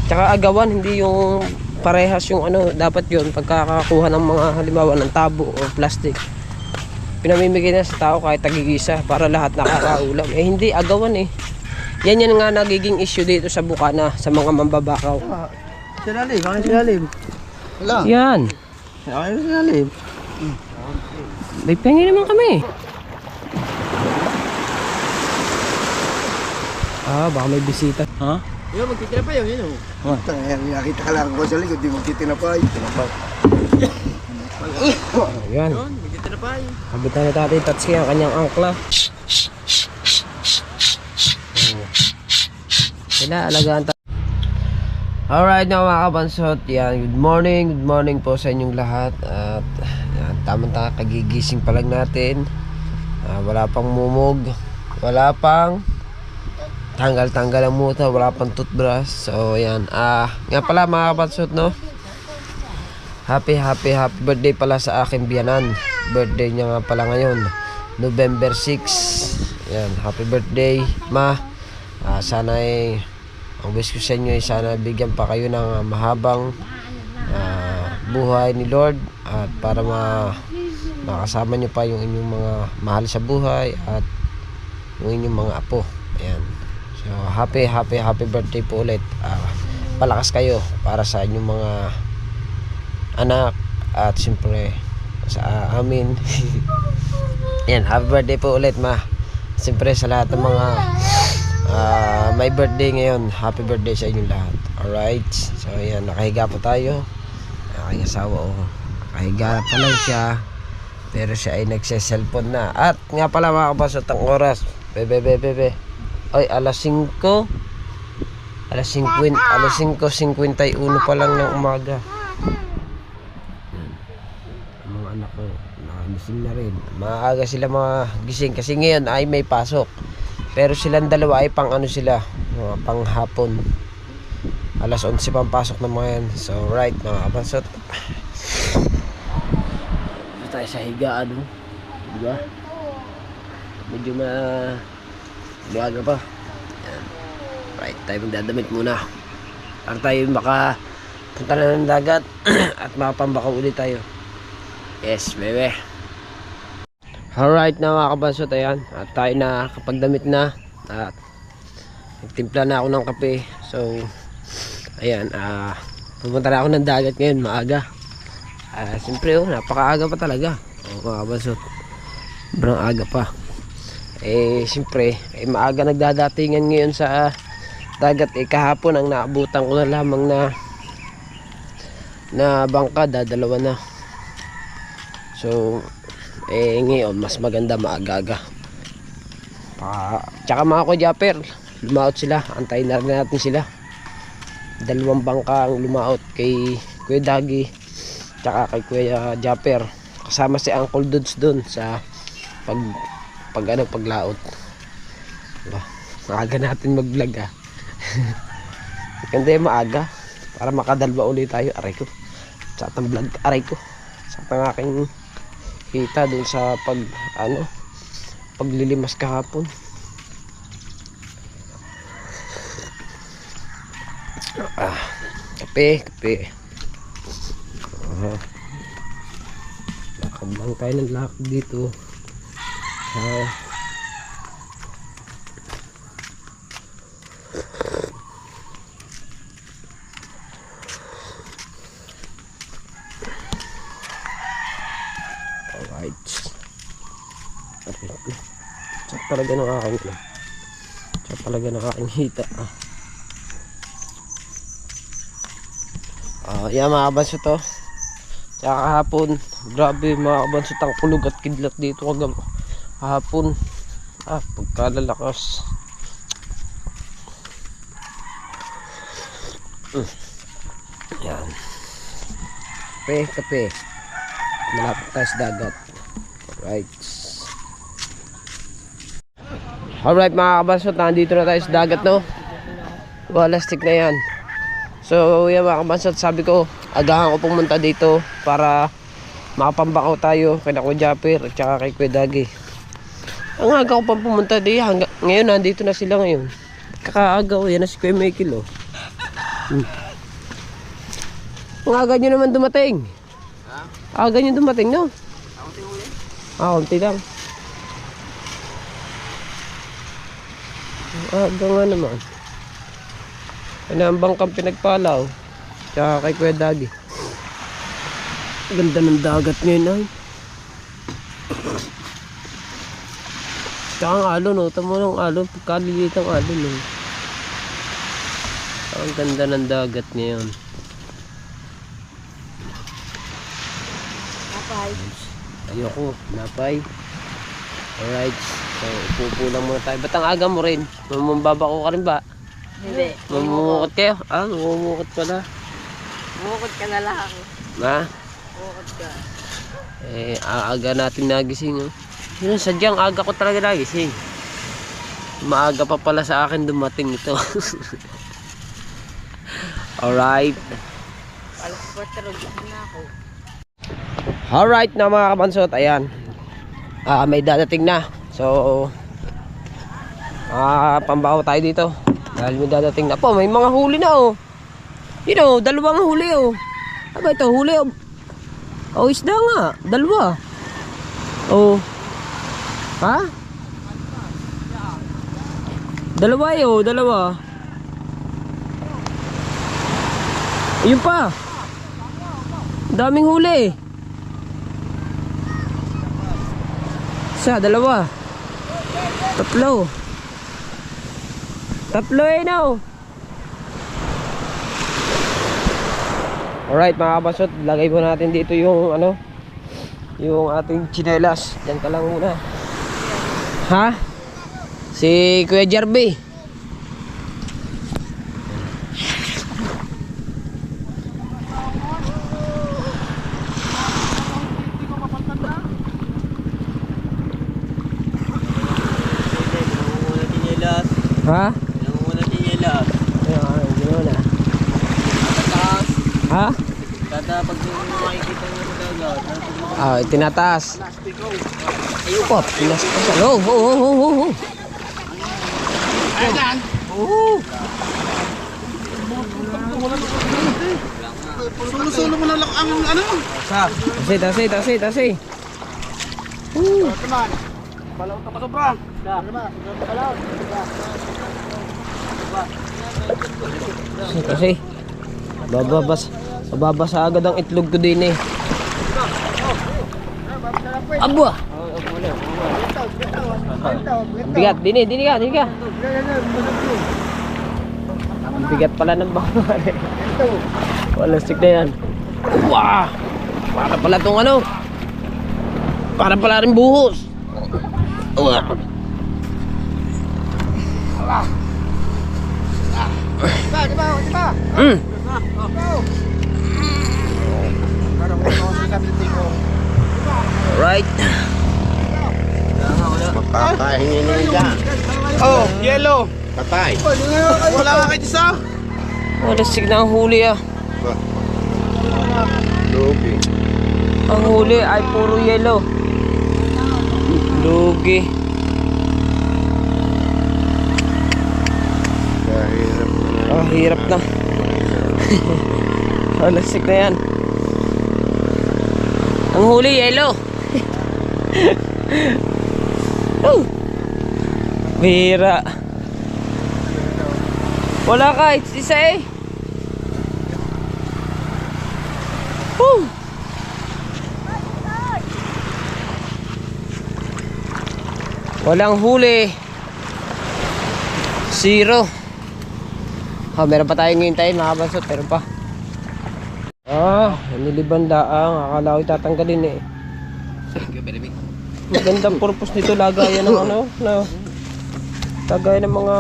Tsaka agawan, hindi yung parehas yung ano. Dapat yun, pagkakakuha ng mga halimbawa ng tabo o plastic, pinamimigay na sa tao kahit tagigisa para lahat nakakaulam. Eh hindi, agawan eh. Yan nga nagiging issue dito sa Bukana sa mga mambabakaw. Silalim, bakit silalim? Wala. Yan. Bakit silalim? May pengi naman kami. Baka may bisita. Ha? Yun, magtitinapay yun, yun o. Nakita ka lang ako sa likod, di magtitinapay. Ayan. Yun, magtitinapay. Kabitan na Tatay Tatsuki ang kanyang angkla. Sila, alagaan tayo. Alright na mga kabansot. Yan, good morning po sa inyong lahat. At yan, tamang kagigising pa lang natin. Wala pang mumog. Wala pang tanggal ang muta. Wala pang toothbrush. So yan, nga pala mga kabansot, no, happy birthday pala sa aking biyanan. Birthday niya nga pala ngayon, November 6. Yan, happy birthday ma. Sana ay ang wish ko sa inyo ay sana bigyan pa kayo ng mahabang buhay ni Lord, at para makasama nyo pa yung inyong mga mahal sa buhay at yung inyong mga apo. Ayan. So happy birthday po ulit. Palakas kayo para sa inyong mga anak at siyempre sa amin. Ayan, happy birthday po ulit ma. Siyempre sa lahat ng mga may birthday ngayon, happy birthday sa inyong lahat. Alright, so ayan, nakahiga po tayo. Aking asawa, nakahiga pa lang siya, pero siya ay nagse-cellphone na. At nga pala mga kabasot, ang oras ay alas 5 alas 5:51 pa lang ng umaga. Ang mga anak ko nakagising na rin. Maaga sila mga gising kasi ngayon ay may pasok. Pero silang dalawa ay pang ano sila, pang hapon. Alas 11 pang pasok na mga yan. So right mga kabasot, ito tayo sa higaan, diba? Medyo maaga pa. Yan. Right, tayo magdadamit muna para tayo makapunta na ng dagat at makapambakaw ulit tayo. Yes bebe. Alright na mga kabansot, ayan, at tayo na kapag damit na at nagtimpla na ako ng kape. So ayan, pupunta na ako ng dagat ngayon maaga. Siyempre napakaaga pa talaga mga kabansot, sobrang aga pa. Siyempre maaga nagdadatingan ngayon sa dagat. Kahapon ang naabutan ko na lamang na bangka, dalawa na. So ngayon mas maganda maaga-aga. Tsaka mga ko-japper, lumaot sila, antayin na rin natin sila. Dalawang bangka ang lumaot, kay Kuya Dagi tsaka kay Kuya Japper, kasama si Uncle Dudes dun sa paglaot. Diba? Maaga natin mag-vlog ganda yung maaga para makadalwa ulit tayo. Aray ko sa atang vlog, aray ko sa atang aking kita dun sa paglilimas kahapon. Kape lakad lang tayo ng lakad dito. Alright, check talaga ng aking hita. Yan mga kabansot to. Tsaka kahapon, grabe mga kabansot ang kulog at kidlat dito kahapon. Pagkalalakas. Yan. Kape. Malapit tayo sa dagat. Alright mga kabansot, nandito na tayo sa dagat, no? Walastik na yan. So yan mga kabansot, sabi ko agahan ko pumunta dito para makapambakaw tayo kay Kuya Japper at saka kay Kuya Dagi. Ang aga ko pang pumunta di, ngayon nandito na sila ngayon. Kakaagaw, yan na si Kuya Michael, Ang aga nyo naman dumating. Aga nyo dumating, no? Konti lang. Aga nga naman. Ano ang bangkang pinagpalaw? Tsaka kay Kuya Dagi. Ganda ng dagat ngayon ay. Tsaka ang alon, no? Tamo ng alon. Pagkaliliit ang alon, no? Ang ganda ng dagat ngayon. Napay. Ayoko, napay. Alright. So, upo lang muna tayo. Ba't ang aga mo rin? Mamambabako ka rin ba? Hindi. Mamumukot kayo? Mamumukot pala. Bukod ka na lang. Ha? Bukod ka. Aga natin nagising. Oh. Yun, sadyang aga ko talaga nagising. Maaga pa pala sa akin dumating ito. Alright. Alas 4 na ako. Alright na mga kabansot. Ayan. May dadating na. So, pambaho tayo dito. Dahil may dadating na po. May mga huli na oh. You know, dalawang huli oh. Aba ito, huli oh. Oh, isda nga. Dalawa. Oh. Ha? Dalawa yun, dalawa. Ayun pa. Daming huli. Isa, dalawa. Tatlo. Tatlo no. Alright mga kabasot, lagay po natin dito yung ano, yung ating tsinelas. Diyan ka lang muna. Ha? Si Kuya Jerby. Ha? Ayan, gano'n na. Ha? Kada pag makikita mo sa dagat, Tinataas. Ayun po, tinataas. Oh. Ayan! Sulo mo na lang ang ano? Tasi. Teman, balaw ka pa sobra. Kasi babasa agad ang itlog ko din eh. Aba! Bigat, dini ka. Ang bigat pala ng bawal eh. Wala stick na yan. Wow! Para pala tong ano. Para pala rin buhos. Wow! Diba? Alright. Papahingin nila. Oh, yellow. Patay. Wala ka kayo isa. Wala stick na ang huli ah. Lugi. Ang huli ay puro yellow. Lugi. Hirap na. Alasik na yan. Ang huli yellow. Bira. Wala kahit isa eh. Walang huli. Zero. Meron pa tayong hintayin mga bansot. Meron pa. Niliban daang. Akala ko tatanggalin eh. Magandang purpose nito. Lagayan ng ano. Lagayan ng mga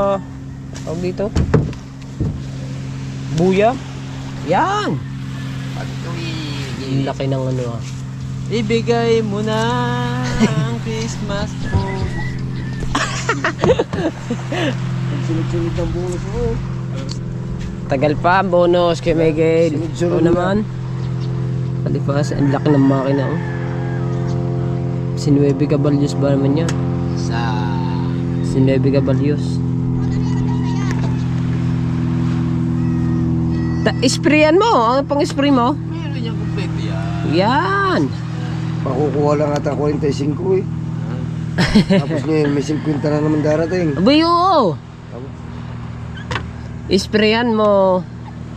tawag dito. Buya. Yan. Laki ng ano ah. Ibigay mo na ang Christmas food. Sunod-sunod ang buhos mo. Tagal pa, bonus kay Miguel. Ito naman. Palipas, ang laki ng makina. Oh. Si Nueve Caballos ba naman yan? Si Nueve Caballos. Sprayan mo. Ang pang-spray mo. Meron niya kompleto yan. Yan. Pakukuha lang ata 45 eh. Tapos ngayon may 50 na naman darating. Abay, oo. Sprayan mo.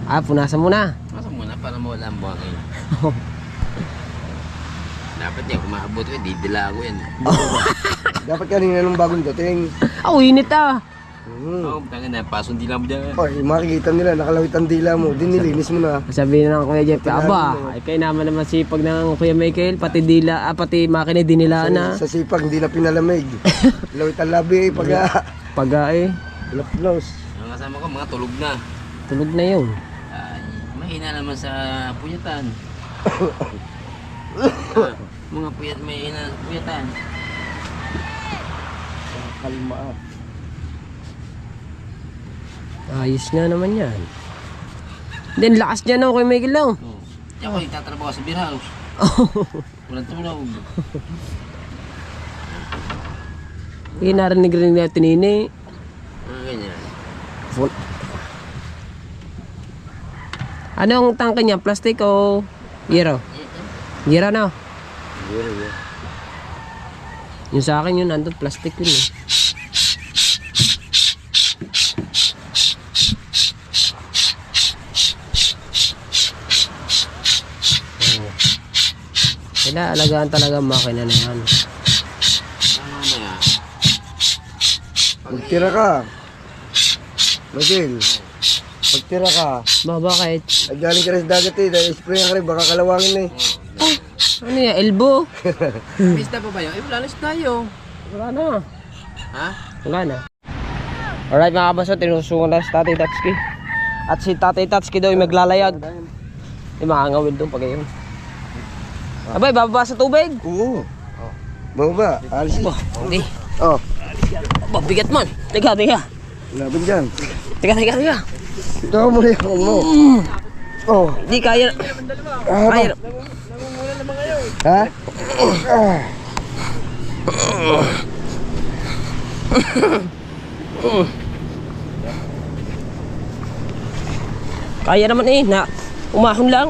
Punasan mo na. Masa muna para mawala ang buhangin. Dapat niya, kung maabot ko, didila ako yan. Dapat kanina nung bagong dating. Init ah. Oo, tangin na, pasong dila mo dyan. Ay, makikita nila, nakalawit ang dila mo. Dinilinis mo na. Sabihin ng Kuya Jeff, ay kayo naman naman sipag ng Kuya Michael, pati dila, pati makina dinila na. Sa sipag, hindi na pinalamig. Lawit ang labi, Pag laplos. Ang kasama ko, mga tulog na. tulog na yun. Ay, mahina naman sa puyatan. Mga puyat, mahina sa puyatan. Kalma. Ayos nga naman yan. Then lakas niya na Kuya Michael lang. Oo. Diyan ko, itatrabaho sa beer house. Walang tulog. Narinig rin natin ini. Mga ganyan. Anong tangke niya? Plastic o yero? Yero na. Yung sa akin yun, nandun plastic yun eh. Kaya alagaan talaga ang makina na yan. Ano na yan? Magtira ka. Magil. Magtira ka. Bakit? Ay, galing ka rin sa dagat eh. Dahil sprayan ka rin, baka kalawangin eh. Ano yan? Elbow? Pista pa ba yun? Eh, wala na tayo. Wala na. Ha? Wala na. Alright mga kabaso, tinusungan na si Tatay Tatsuki. At si Tatay Tatsuki daw ay maglalayag. Di makangawin doon pag yun. Abay, bababa sa tubig. Oo. Baba, alis mo. Hindi. Oh, Bigat man. Teka. laban dyan. Teka. Ito ka muna yung mo. Oh, Hindi kaya. Kaya. ha? Kaya naman eh, na umahon lang.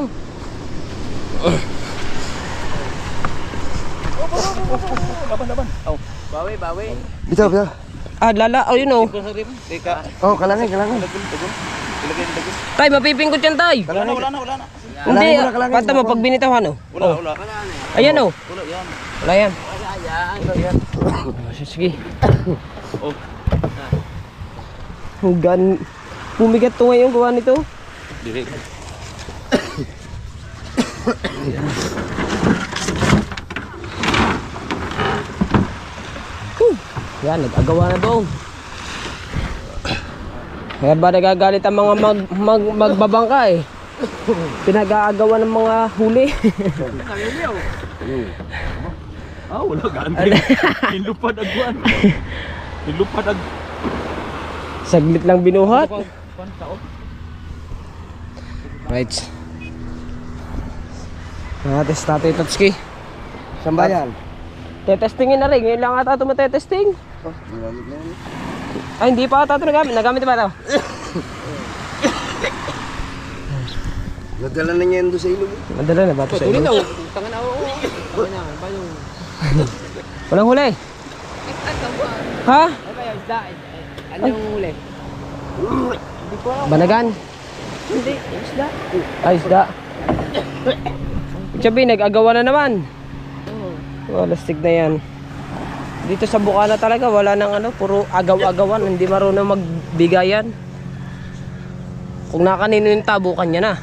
Bawi. Bitaw. Lala, yun o. Teka. Oh, kalangin. Tay, mapipingkot yan tay. Kalangin. Wala na. Hindi, kalangin. panta mo pag binitawan o. Wala. Ayan o. Wala yan. Wala yan. Yan. Sige. Oh. Hugan. Bumigat to ngayon gawa nito. Direk. Yan, nag-agawa na doon. Kaya ba nagagalit ang mga magbabangka eh. Pinag-aagawa ng mga huli. Wala ganti. Inlupad agwan. Saglit lang binuhat. Right. Nates Tatay Tatsuki. Saan ba yan? Tetestingin na rin. Ngayon lang ata ito matetesting. Oh, ginamit na yun. Ay, hindi pa ata ito nagamit. Nagamit ba ito? Nadala na niya yun doon sa ilog. Madala na ba ito sa inyo? Tangan na ako. Tangan na. Ba yung... Walang huli. Ha? Ano yung huli? Banagan? Hindi, isda. Ay, isda. Sabi, nag-agawa na naman. Lastig na yan. Dito sa Bukana talaga, wala nang puro agaw-agawan. Hindi marunong magbigayan. Kung nakanino yung tabo, kanya na.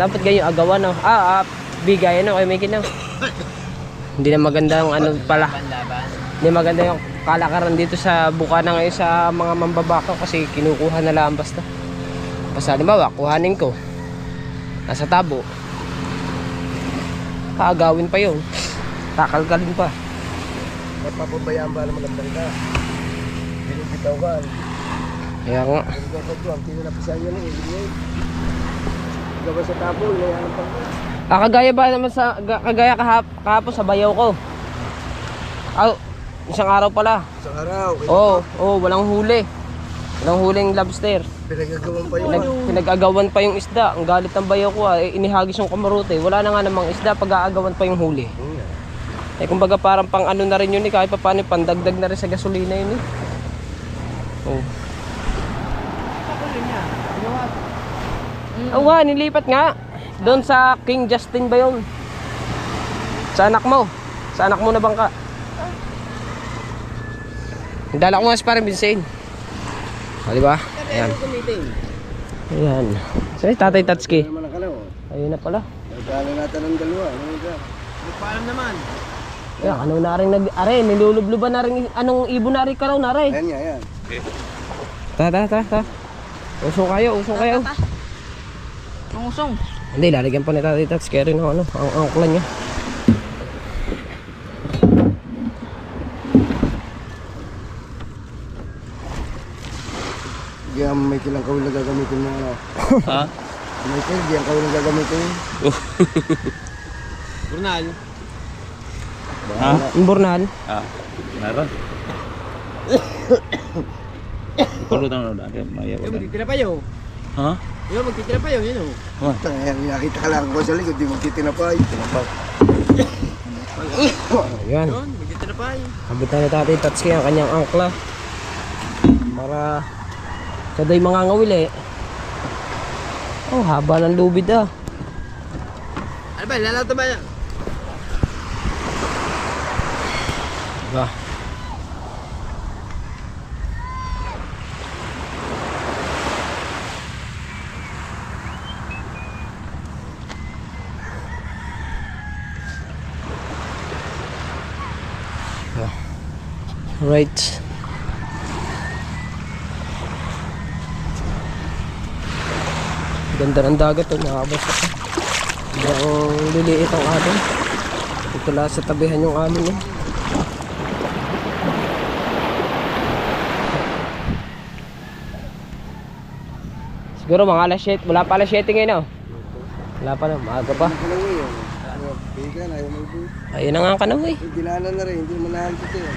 Dapat ganyan agawan na. Bigayan na, kaya may ginaw. Hindi na maganda yung pala. Hindi maganda yung kalakaran dito sa Bukana ngayon sa mga mambabakaw kasi kinukuha na lang basta. Basta halimbawa, kuhanin ko. Nasa tabo. Kaagawin pa yun. Kakalkalin pa. At papabayaan ba naman ang bangka? Binibitaw ka. Kaya nga. Binibitaw ka doon. Hindi na pisahan yan eh. Gaba sa tabo, ilayan ang bangka. Kagaya ba naman sa kagaya kahapon sa bayaw ko. Isang araw pala. Isang araw. Oo, walang huli. Walang huling lobster. Pinagagawan pa yun. Pinag-agawan pa yung isda. Ang galit ng bayaw ko inihagis yung kamarote. Wala na nga namang isda, pag-aagawan pa yung huli. Kumbaga parang pang ano na rin yun kahit pa paano, pandagdag na rin sa gasolina yun Oh. Oo nga, nilipat nga. Doon sa King Justin ba yun? Sa anak mo. Sa anak mo na bangka. Dala ko nga si parang Vincent. O, diba? Ayan. Ayan. Sa'yo, Tatay Tatsuki. Naman ang kalaw. Ayun na pala. Nagkala natin ng dalawa. Nagpaalam naman. Ayan, ano na rin are, nilulubluban na rin, anong ibon na rin ka raw na rin. Ayan nga, ayan. Ta. Usong kayo. Ang usong. Hindi, lalagyan pa ni Tatay Tatsuki rin ang angklan niya. Diyan may kilang kawil na gagamitin mo. Ano? Ha? Michael, diyan kawil na gagamitin. Burnal. Ha? Yung Bornal. Ah, meron. Pulutan mo na. Magtitira pa yun. Ha? Yung magtitira pa yun, yun o. Ayan, nakita ka lang ko sa likod, di magtitinapay. Ayan. Yun, magtitira pa yun. Kabit na ni Tatay Tatsuki ang kanyang angkla. Para sa day mga ngawil Oh, haba ng lubid Ano ba, lalata ba yan? Diba? Right. Ganda ng dagat nakabas ako. Ang liliit ang alon. Ito lang sa tabihan yung alon Siguro mga alas 7. Wala pa alas 7 ngayon Wala pa na, maaga pa. Kalawi yun. Bigan, ayaw mo ito. Ayun na nga ang kanaw Ginanan na rin, hindi mo nahantot yun.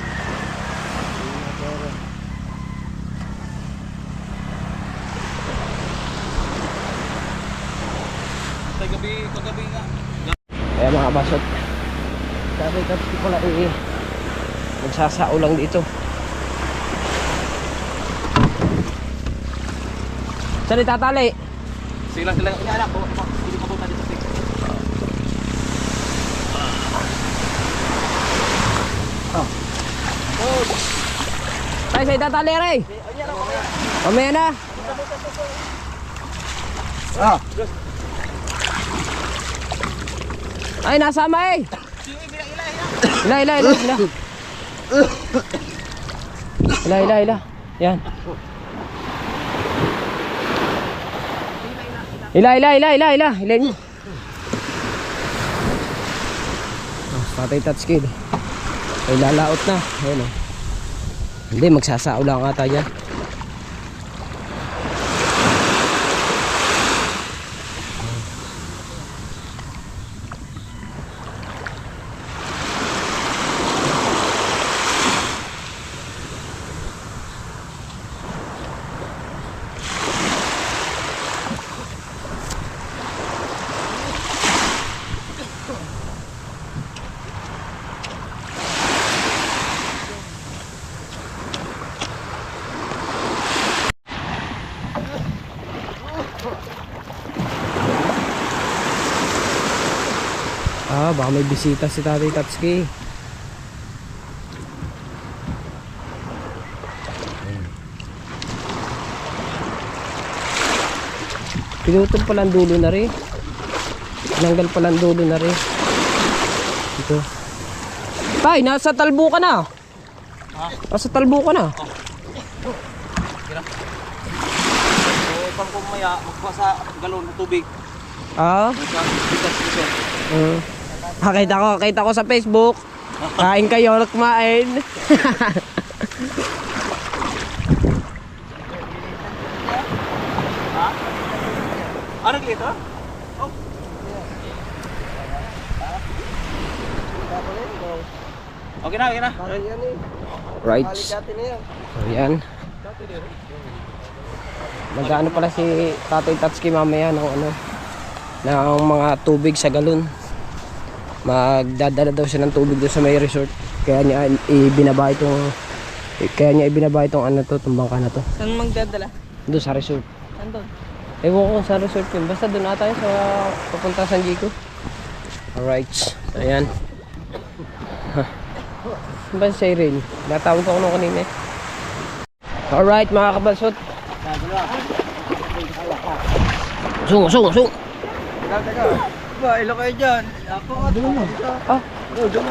Kagabi nga. Kaya mga basot, sabi ko pala magsasao lang dito. Saan itatali? Sila anak ko. Hindi ko punta dito. Tayo sa itatali rin. Mamaya na. Ay, nasama Ila. Yan. Ila. Ilayin mo. Tatay Tatsuki. Ay, lalaot na. Ayun Hindi, magsasao lang ata yan. Baka may bisita si Tatay Tatsuki. Pinutol pala ang dulo na rin. Tinanggal pala ang dulo na rin. Ito. Tay, nasa talbo ka na. Nasa talbo ka na. Pang kumaya, magkuha sa galon na tubig. Kita ko sa Facebook. Kain kayo, kumain. Ano dito? Okay na. Right. Ayan. Nag-ano pala si Tatay Tatsuki mamaya ng ano, ng mga tubig sa galon. Magdadala daw siya ng tubig doon sa may resort. Kaya niya ibinaba itong ano to, itong bangka na to. Saan magdadala? Doon sa resort. Saan doon? Ewan ko kung sa resort yun. Basta doon na tayo sa papunta San Diego. Alright. Ayan. Ano ba si Irene? Natawag ako nung kanina eh. Alright mga kabalsot. Sung. Ba, ilo kayo dyan. Ako Ah, doon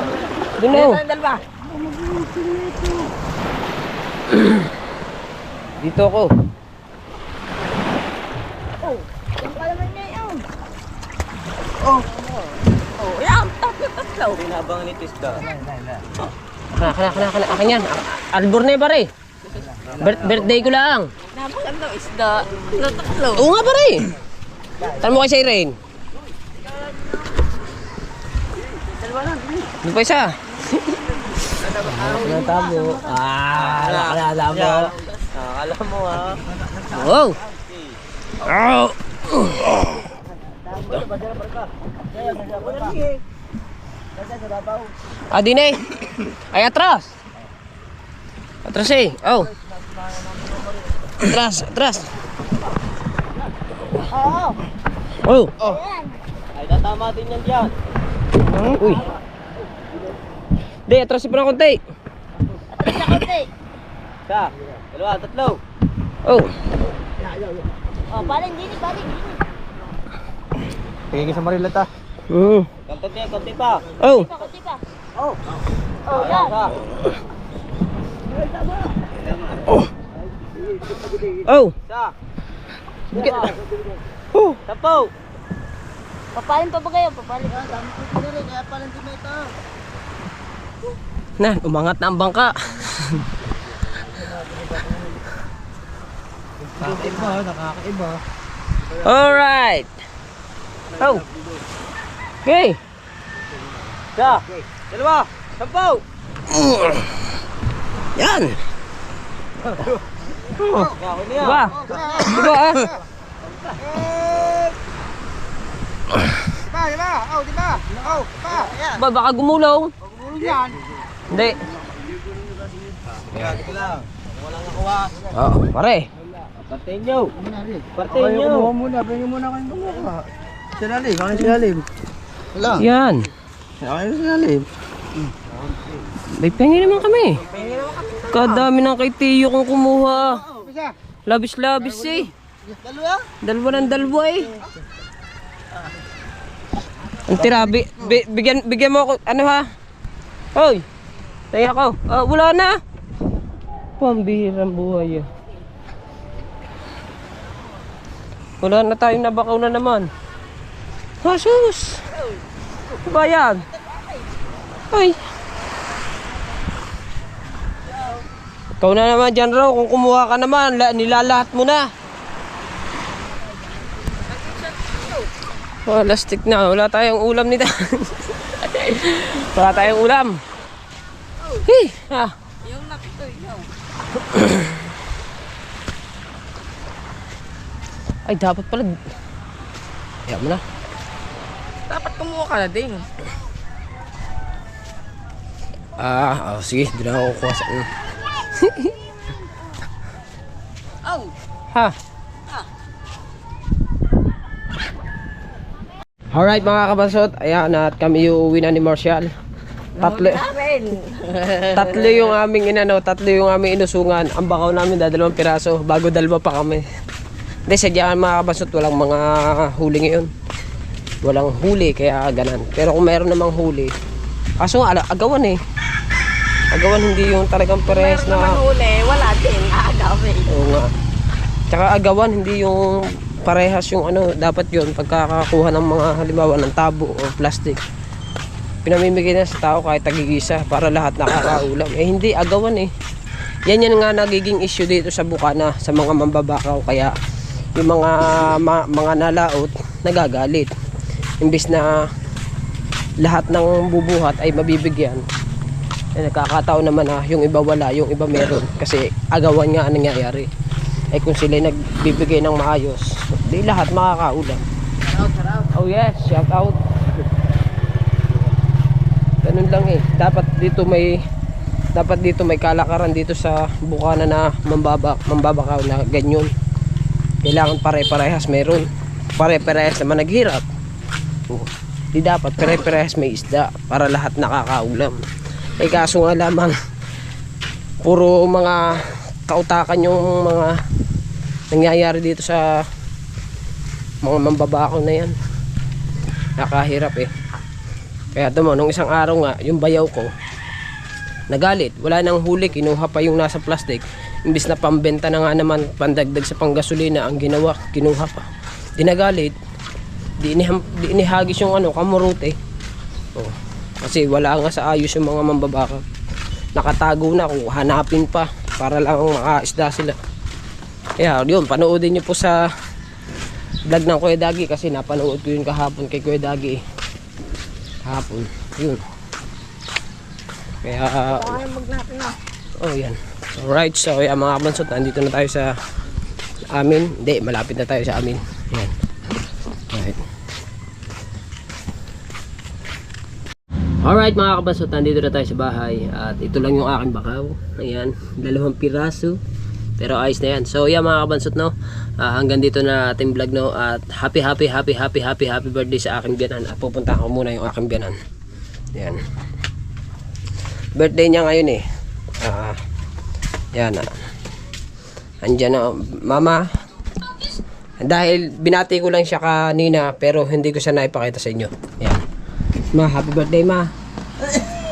na yun. Dalawa. Dito ako. Yan, tatlo. Pinabangan ni Tista. Kana. Akin yan. Albor na pare. Birthday ko lang. Napakang daw isda. Tatlo. Oo nga pare. Tanong mo kay si Irene. Doon pa isa. Natabo. Natabo. Alam mo ha. Wow. Oh. Di na eh. Ay, atras. Atras eh. Oh. Atras. Oh. Ay, tatama din yan dyan. Uy. Di, atras pa ng konti. Isa, dalawa, tatlo. Oh. Paling gini. Tingin sa Marila ta. Konti pa. Oh. Kunti pa. Oh, Yan. Oh. Isa. Oh. Tapo. Papalin pa ba kayo? Papalin. Na, umangat na ang bangka. Nakakaiba. Alright. Oh. Okay. Isa, dalawa, tapo. Yan. Ako niya. Diba? Diba ah? Ba, baka gumulong. Hindi. Kaya, dito lang. Walang nakuha. Oo, pare. Partay nyo. Partay nyo. Pwede muna kayong kumuha. Sinalim, kami sinalim. Wala. Yan. Kami sinalim. May pengi naman kami. Kadami ng kay Tiyo kung kumuha. Labis-labis eh. Dalawa eh. Ang tira, bigyan mo ako, ano ha? Hoy, tayo ako. Wala na. Pambihirang buhay ah. Wala na tayong nabakaw na naman. Hasus! Ba yan? Ay. Ikaw na naman dyan raw, kung kumuha ka naman, nilalahat mo na. Oh, lastik na. Wala tayong ulam nito. Wala tayong ulam. Hey, ha. Yung nakito, ikaw. Ay, dapat pala. Kaya mo na. Dapat kumuha ka na din. Sige. Di na ako kukuha sa ano. Oh. Ha? Alright mga kabansot, ayan at kami uuwi na ni Marshall. Tatlo yung aming tatlo yung aming inusungan. Ang bakaw namin dalawang piraso bago dalawa pa kami. Hindi, sadya mga kabansot, walang mga huli ngayon. Walang huli kaya ganan. Pero kung meron namang huli, kaso agawan eh. Agawan hindi yung talagang perez na. Huli, wala din. Agawin. Oo nga. Tsaka agawan hindi yung parehas yung dapat yun pagkakakuha ng mga halimbawa ng tabo o plastic, pinamimigay na sa tao kahit tagigisa para lahat nakakaulam. Hindi, agawan eh. Yan nga nagiging issue dito sa Bukana sa mga mambabakaw, kaya yung mga nalaot nagagalit. Imbis na lahat ng bubuhat ay mabibigyan, nagkakataon naman yung iba wala, yung iba meron kasi agawan nga ang nangyayari. Eh kung sila nagbibigay ng maayos, di lahat makakaulam. Oh yes, shout out. Ganun lang eh. Dapat dito may kalakaran dito sa bukana na mambabakaw na ganyan. Kailangan pare-parehas meron. Pare-parehas naman naghirap. Di dapat pare-parehas may isda para lahat nakakaulam. Eh kaso nga lamang puro mga kautakan yung mga nangyayari dito sa mga mambabakaw na yan. Nakahirap eh. Kaya mo nung isang araw nga yung bayaw ko nagalit, wala nang huli, kinuha pa yung nasa plastic. Imbis na pambenta na nga naman, pandagdag sa panggasolina ang ginawa, kinuha pa. Dinagalit, di inihagis yung kamurote. Oh, kasi wala nga sa ayos yung mga mambabakaw. Nakatago na, kung hanapin pa para lang makaisda sila. Kaya yun, panoodin nyo po sa vlog ng Kuya Dagi kasi napanood ko yun kahapon kay Kuya Dagi. Kahapon, yun. Kaya oh yan. Alright, so yan mga kabansot, nandito na tayo sa amin. Hindi, malapit na tayo sa amin. Yan. Alright. Alright mga kabansot, nandito na tayo sa bahay. At ito lang yung aking bakaw. Ayan, 2 piraso. Pero ayos na yan. So yan mga kabansot, no, hanggang dito na ating vlog, no. At happy birthday sa aking biyanan. At pupunta ko muna yung aking biyanan. Yan, birthday niya ngayon eh. Yan, andyan na mama. Dahil binati ko lang siya kanina, pero hindi ko siya naipakita sa inyo. Yan ma, happy birthday ma.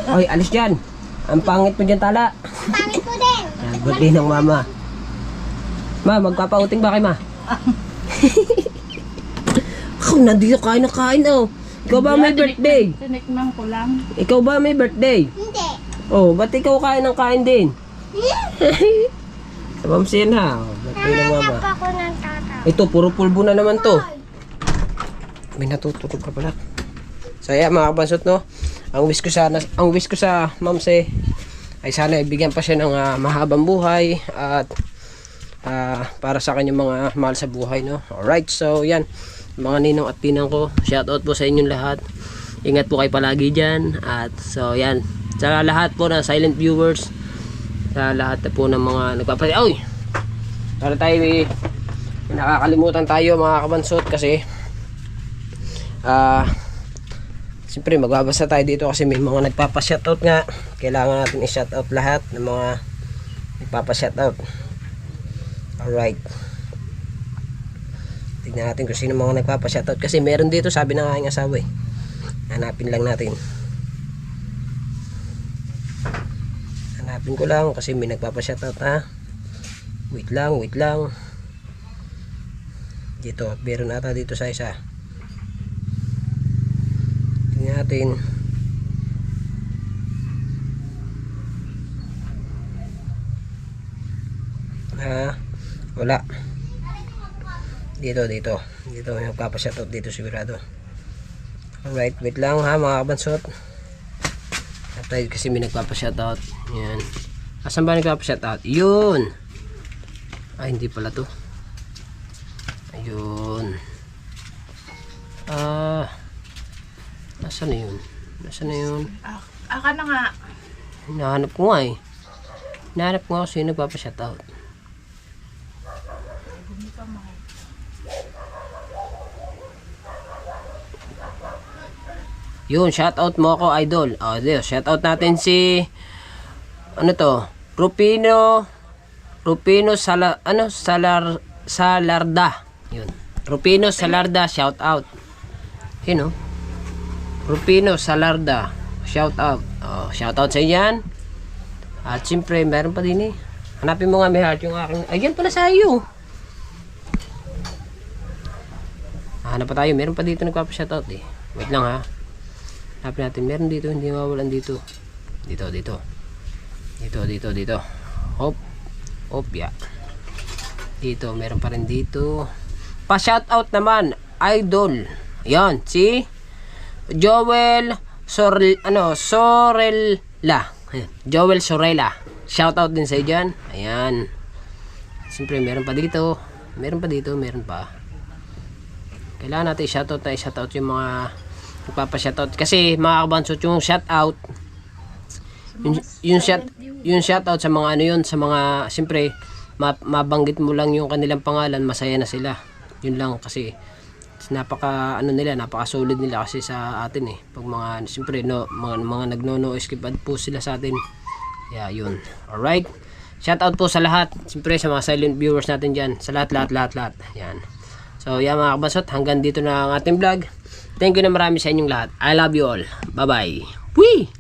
Oy, alis dyan, ang pangit mo dyan tala. Pangit ko din. Yan, birthday ng mama. Ma, magpapauting ba kay ma? Ako, nandito kain na kain oh. Ikaw ba may birthday? Tinikman ko lang. Ikaw ba may birthday? Hindi. Oh, ba't ikaw kain ng kain din? Sabamsin ha. Birthday ng mama. Ako ng tata. Ito, puro pulbo na naman to. May natutulog ka pala. So yeah, mga kabansot, no. Ang wish ko sa Mamse ay sana ibigyan pa siya ng mahabang buhay at para sa kanyang mga mahal sa buhay, no. Alright, so yan mga ninong at pinang ko, shout out po sa inyong lahat. Ingat po kayo palagi dyan. At so yan, sa lahat po ng silent viewers, sa lahat po ng mga nagpapalay. Oy, para tayo nakakalimutan tayo mga kabansot kasi siyempre magbabasa tayo dito kasi may mga nagpapa-shoutout nga. Kailangan natin i-shoutout lahat ng mga nagpapa-shoutout. Alright, tignan natin kung sino mga nagpapa-shoutout kasi meron dito, sabi ng aking asawa eh. Hanapin lang natin. Hanapin ko lang kasi may nagpapa-shoutout ha. Wait lang. Dito, meron ata dito sa isa. Tingnan natin. Wala. Dito may nagpapa-shoutout dito sigurado. Alright, wait lang ha mga kabansot. Tayo kasi may nagpapa-shoutout. Yan. Asan ba nagpapa-shoutout? Yun. Ay, hindi pala to. Ayun. Nasaan na yun? Aka na nga. Hinahanap ko nga eh. Hinahanap ko nga kasi nagpapa-shoutout. Yun, shoutout mo ako, idol. Oh, Diyo, shoutout natin si ano to? Rupino Salarda. Yun. Rupino Salarda, shoutout. Yun, oh. Rupino Salarda, shoutout. Oh, shoutout sa iyan. At siyempre, meron pa din eh. Hanapin mo nga may heart yung aking. Ayan pala sa iyo. Hanap pa tayo, meron pa dito nagpapa-shoutout eh. Wait lang ha. Hanapin natin, meron dito, hindi mawawalan dito. Dito. Hop, yeah. Dito, meron pa rin dito. Pa-shoutout naman, idol. Yan, si Joel Sorella. Joel Sorella. Shoutout din sa dyan. Ayan. Siyempre, meron pa dito. Meron pa. Kailangan natin i-shoutout yung mga nagpapa-shoutout. Kasi mga kabansot, yung shoutout, yung shoutout sa mga ano yun, sa mga, siyempre, mabanggit mo lang yung kanilang pangalan, masaya na sila. Yun lang kasi napaka solid nila kasi sa atin pag mga siyempre mga nagno skip ad po sila sa atin. Yun. Alright. Shout out po sa lahat. Siyempre sa mga silent viewers natin diyan, sa lahat. Yan. So, mga kabasot, hanggang dito na ang ating vlog. Thank you na marami sa inyong lahat. I love you all. Bye-bye. Whee!